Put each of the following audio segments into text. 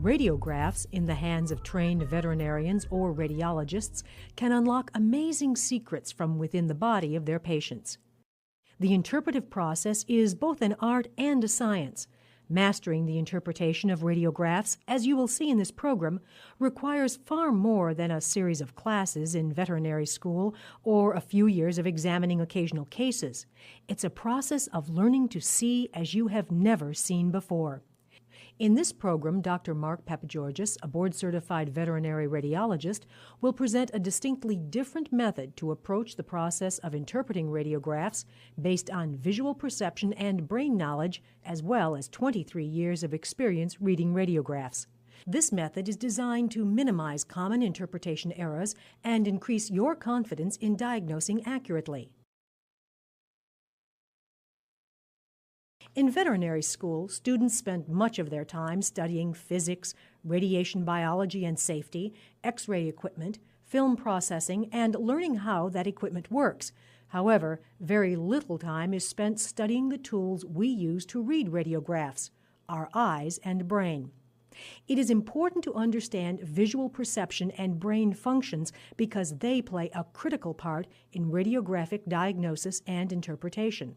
Radiographs in the hands of trained veterinarians or radiologists can unlock amazing secrets from within the body of their patients. The interpretive process is both an art and a science. Mastering the interpretation of radiographs, as you will see in this program, requires far more than a series of classes in veterinary school or a few years of examining occasional cases. It's a process of learning to see as you have never seen before. In this program, Dr. Mark Papageorgis, a board-certified veterinary radiologist, will present a distinctly different method to approach the process of interpreting radiographs based on visual perception and brain knowledge, as well as 23 years of experience reading radiographs. This method is designed to minimize common interpretation errors and increase your confidence in diagnosing accurately. In veterinary school, students spend much of their time studying physics, radiation biology and safety, X-ray equipment, film processing, and learning how that equipment works. However, very little time is spent studying the tools we use to read radiographs, our eyes and brain. It is important to understand visual perception and brain functions because they play a critical part in radiographic diagnosis and interpretation.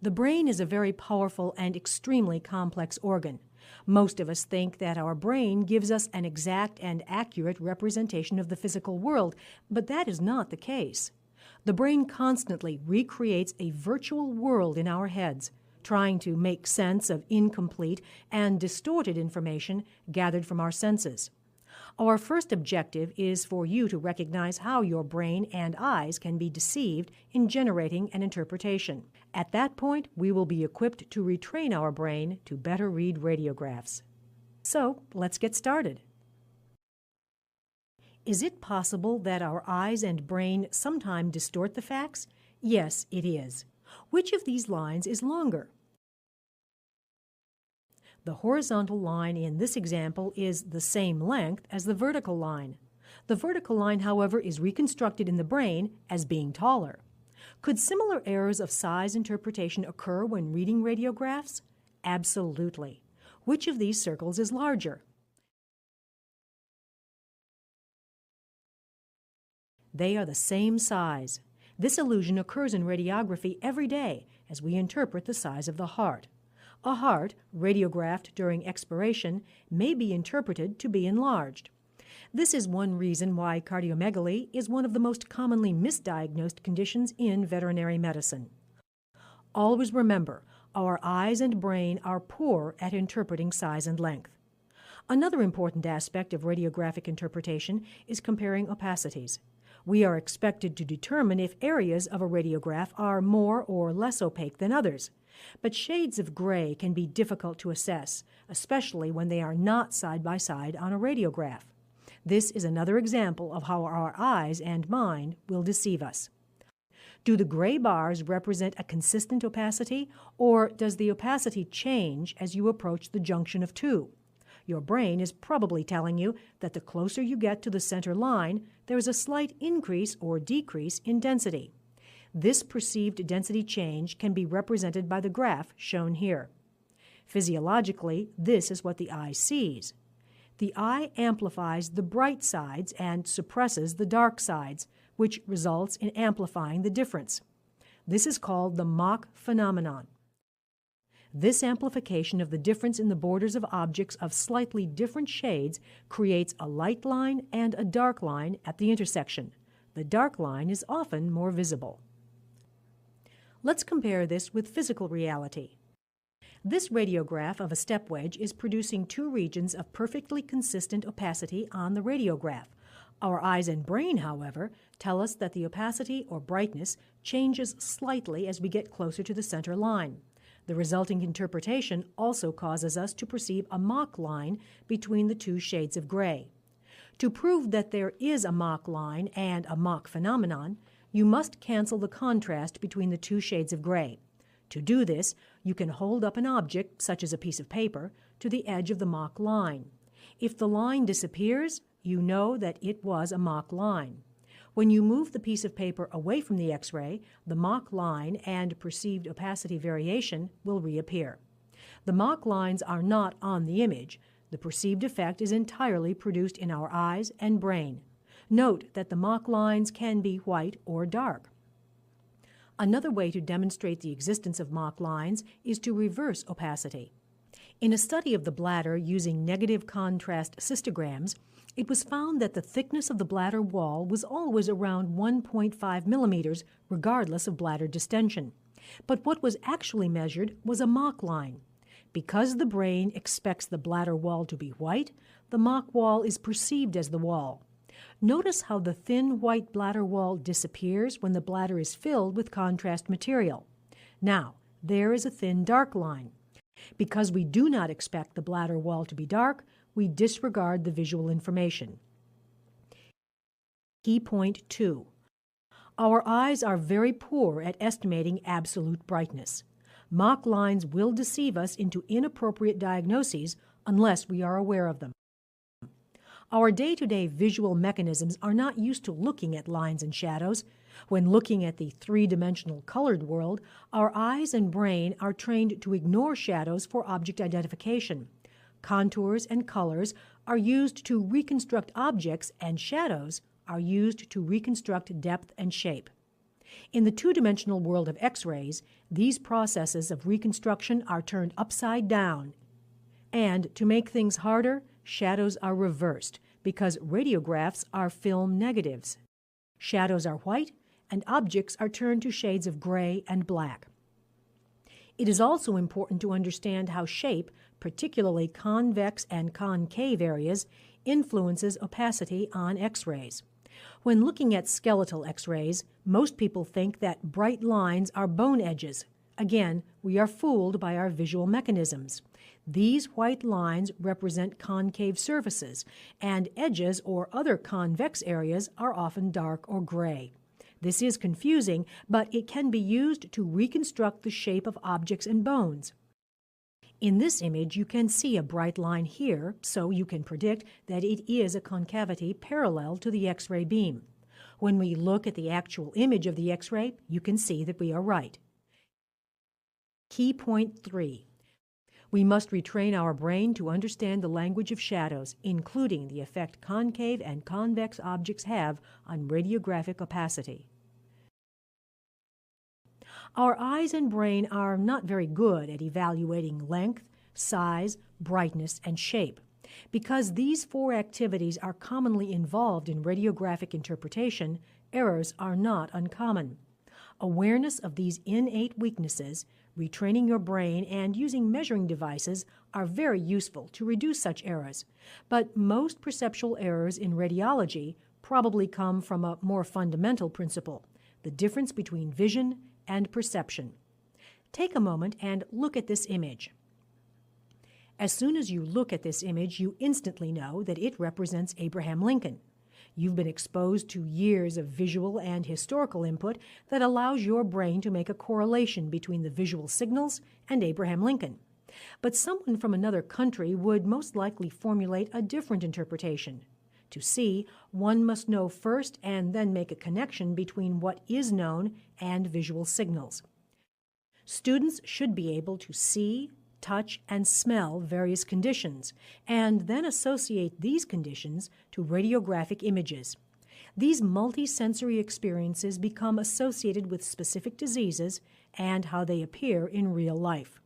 The brain is a very powerful and extremely complex organ. Most of us think that our brain gives us an exact and accurate representation of the physical world, but that is not the case. The brain constantly recreates a virtual world in our heads, trying to make sense of incomplete and distorted information gathered from our senses. Our first objective is for you to recognize how your brain and eyes can be deceived in generating an interpretation. At that point, we will be equipped to retrain our brain to better read radiographs. So, let's get started. Is it possible that our eyes and brain sometimes distort the facts? Yes, it is. Which of these lines is longer? The horizontal line in this example is the same length as the vertical line. The vertical line, however, is reconstructed in the brain as being taller. Could similar errors of size interpretation occur when reading radiographs? Absolutely. Which of these circles is larger? They are the same size. This illusion occurs in radiography every day as we interpret the size of the heart. A heart, radiographed during expiration, may be interpreted to be enlarged. This is one reason why cardiomegaly is one of the most commonly misdiagnosed conditions in veterinary medicine. Always remember, our eyes and brain are poor at interpreting size and length. Another important aspect of radiographic interpretation is comparing opacities. We are expected to determine if areas of a radiograph are more or less opaque than others. But shades of gray can be difficult to assess, especially when they are not side by side on a radiograph. This is another example of how our eyes and mind will deceive us. Do the gray bars represent a consistent opacity, or does the opacity change as you approach the junction of two? Your brain is probably telling you that the closer you get to the center line, there is a slight increase or decrease in density. This perceived density change can be represented by the graph shown here. Physiologically, this is what the eye sees. The eye amplifies the bright sides and suppresses the dark sides, which results in amplifying the difference. This is called the Mach phenomenon. This amplification of the difference in the borders of objects of slightly different shades creates a light line and a dark line at the intersection. The dark line is often more visible. Let's compare this with physical reality. This radiograph of a step wedge is producing two regions of perfectly consistent opacity on the radiograph. Our eyes and brain, however, tell us that the opacity or brightness changes slightly as we get closer to the center line. The resulting interpretation also causes us to perceive a Mach line between the two shades of gray. To prove that there is a Mach line and a Mach phenomenon, you must cancel the contrast between the two shades of gray. To do this, you can hold up an object, such as a piece of paper, to the edge of the Mach line. If the line disappears, you know that it was a Mach line. When you move the piece of paper away from the X-ray, the Mach line and perceived opacity variation will reappear. The Mach lines are not on the image. The perceived effect is entirely produced in our eyes and brain. Note that the mock lines can be white or dark. Another way to demonstrate the existence of mock lines is to reverse opacity. In a study of the bladder using negative contrast cystograms, it was found that the thickness of the bladder wall was always around 1.5 millimeters, regardless of bladder distension. But what was actually measured was a mock line. Because the brain expects the bladder wall to be white, the mock wall is perceived as the wall. Notice how the thin white bladder wall disappears when the bladder is filled with contrast material. Now, there is a thin dark line. Because we do not expect the bladder wall to be dark, we disregard the visual information. Key point 2. Our eyes are very poor at estimating absolute brightness. Mock lines will deceive us into inappropriate diagnoses unless we are aware of them. Our day-to-day visual mechanisms are not used to looking at lines and shadows. When looking at the three-dimensional colored world, our eyes and brain are trained to ignore shadows for object identification. Contours and colors are used to reconstruct objects, and shadows are used to reconstruct depth and shape. In the two-dimensional world of X-rays, these processes of reconstruction are turned upside down. And to make things harder, shadows are reversed because radiographs are film negatives. Shadows are white, and objects are turned to shades of gray and black. It is also important to understand how shape, particularly convex and concave areas, influences opacity on X-rays. When looking at skeletal X-rays, most people think that bright lines are bone edges. Again, we are fooled by our visual mechanisms. These white lines represent concave surfaces, and edges or other convex areas are often dark or gray. This is confusing, but it can be used to reconstruct the shape of objects and bones. In this image, you can see a bright line here, so you can predict that it is a concavity parallel to the X-ray beam. When we look at the actual image of the X-ray, you can see that we are right. Key point 3. We must retrain our brain to understand the language of shadows, including the effect concave and convex objects have on radiographic opacity. Our eyes and brain are not very good at evaluating length, size, brightness, and shape. Because these four activities are commonly involved in radiographic interpretation, errors are not uncommon. Awareness of these innate weaknesses, retraining your brain, and using measuring devices are very useful to reduce such errors. But most perceptual errors in radiology probably come from a more fundamental principle, the difference between vision and perception. Take a moment and look at this image. As soon as you look at this image, you instantly know that it represents Abraham Lincoln. You've been exposed to years of visual and historical input that allows your brain to make a correlation between the visual signals and Abraham Lincoln. But someone from another country would most likely formulate a different interpretation. To see, one must know first and then make a connection between what is known and visual signals. Students should be able to see, touch, and smell various conditions, and then associate these conditions to radiographic images. These multisensory experiences become associated with specific diseases and how they appear in real life.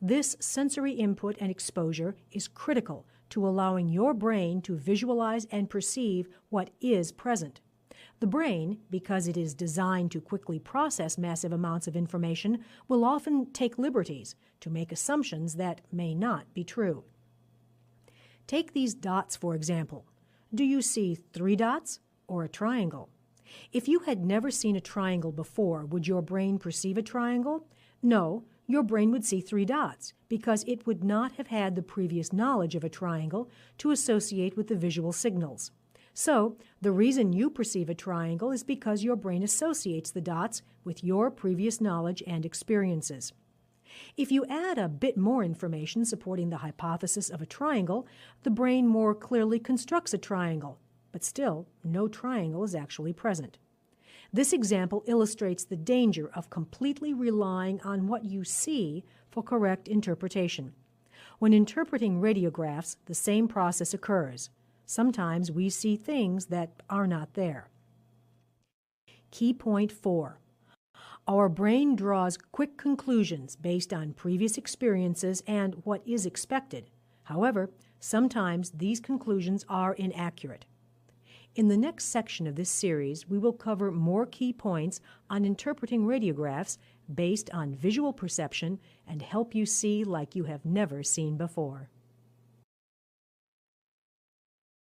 This sensory input and exposure is critical to allowing your brain to visualize and perceive what is present. The brain, because it is designed to quickly process massive amounts of information, will often take liberties to make assumptions that may not be true. Take these dots, for example. Do you see 3 dots or a triangle? If you had never seen a triangle before, would your brain perceive a triangle? No, your brain would see 3 dots because it would not have had the previous knowledge of a triangle to associate with the visual signals. So, the reason you perceive a triangle is because your brain associates the dots with your previous knowledge and experiences. If you add a bit more information supporting the hypothesis of a triangle, the brain more clearly constructs a triangle, but still, no triangle is actually present. This example illustrates the danger of completely relying on what you see for correct interpretation. When interpreting radiographs, the same process occurs. Sometimes we see things that are not there. Key point 4. Our brain draws quick conclusions based on previous experiences and what is expected. However, sometimes these conclusions are inaccurate. In the next section of this series, we will cover more key points on interpreting radiographs based on visual perception and help you see like you have never seen before.